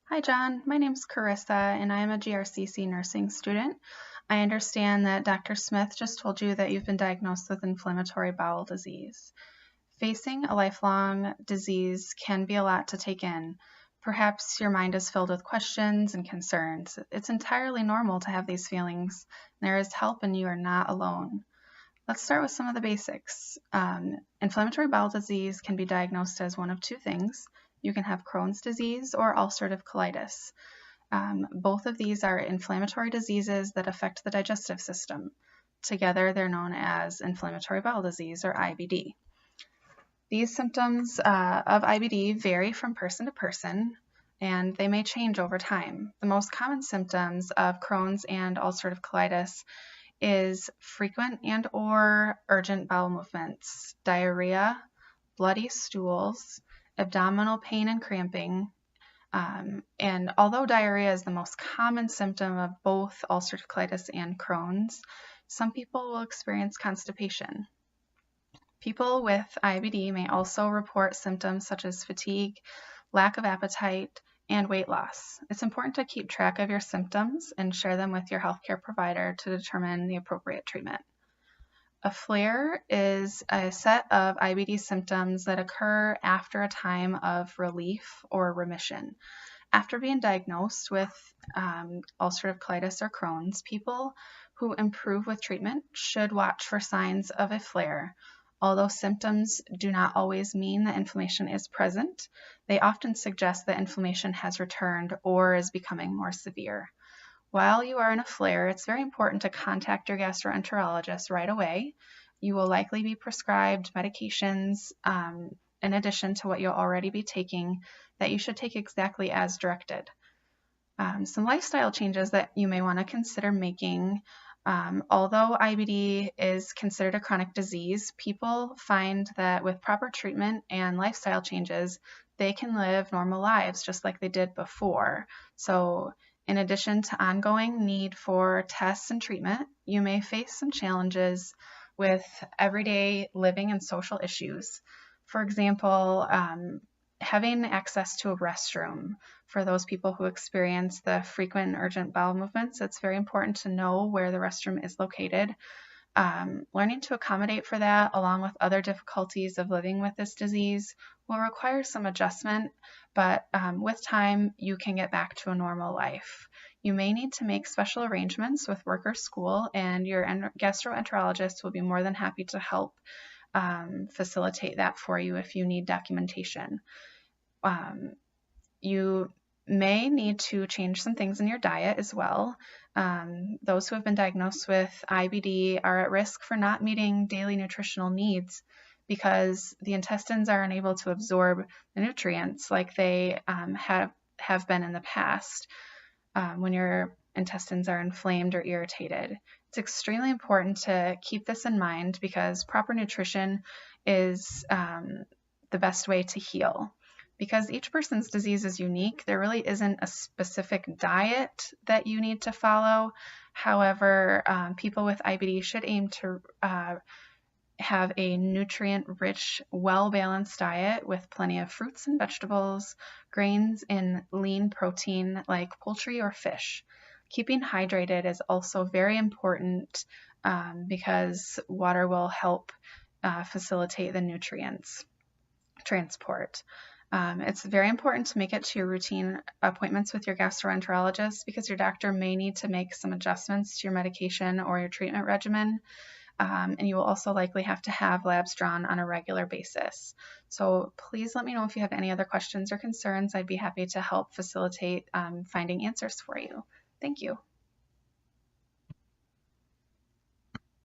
Hi, John. My name's Carissa, and I am a GRCC nursing student. I understand that Dr. Smith just told you that you've been diagnosed with inflammatory bowel disease. Facing a lifelong disease can be a lot to take in. Perhaps your mind is filled with questions and concerns. It's entirely normal to have these feelings. There is help, and you are not alone. Let's start with some of the basics. Inflammatory bowel disease can be diagnosed as one of two things. You can have Crohn's disease or ulcerative colitis. Both of these are inflammatory diseases that affect the digestive system. Together, they're known as inflammatory bowel disease or IBD. These symptoms of IBD vary from person to person, and they may change over time. The most common symptoms of Crohn's and ulcerative colitis is frequent and or urgent bowel movements, diarrhea, bloody stools, abdominal pain and cramping. And although diarrhea is the most common symptom of both ulcerative colitis and Crohn's, some people will experience constipation. People with IBD may also report symptoms such as fatigue, lack of appetite, and weight loss. It's important to keep track of your symptoms and share them with your healthcare provider to determine the appropriate treatment. A flare is a set of IBD symptoms that occur after a time of relief or remission. After being diagnosed with ulcerative colitis or Crohn's, people who improve with treatment should watch for signs of a flare. Although symptoms do not always mean that inflammation is present, they often suggest that inflammation has returned or is becoming more severe. While you are in a flare, it's very important to contact your gastroenterologist right away. You will likely be prescribed medications in addition to what you'll already be taking that you should take exactly as directed. Some lifestyle changes that you may want to consider making. Although IBD is considered a chronic disease, people find that with proper treatment and lifestyle changes, they can live normal lives just like they did before. So in addition to ongoing need for tests and treatment, you may face some challenges with everyday living and social issues. For example, having access to a restroom. For those people who experience the frequent and urgent bowel movements, it's very important to know where the restroom is located. Learning to accommodate for that, along with other difficulties of living with this disease, will require some adjustment, but with time, you can get back to a normal life. You may need to make special arrangements with work or school, and your gastroenterologist will be more than happy to help facilitate that for you if you need documentation. You may need to change some things in your diet as well. Those who have been diagnosed with IBD are at risk for not meeting daily nutritional needs because the intestines are unable to absorb the nutrients like they have been in the past when your intestines are inflamed or irritated. It's extremely important to keep this in mind because proper nutrition is the best way to heal. Because each person's disease is unique, there really isn't a specific diet that you need to follow. However, people with IBD should aim to have a nutrient-rich, well-balanced diet with plenty of fruits and vegetables, grains, and lean protein like poultry or fish. Keeping hydrated is also very important because water will help facilitate the nutrients transport. It's very important to make it to your routine appointments with your gastroenterologist because your doctor may need to make some adjustments to your medication or your treatment regimen. And you will also likely have to have labs drawn on a regular basis. So please let me know if you have any other questions or concerns. I'd be happy to help facilitate finding answers for you. Thank you.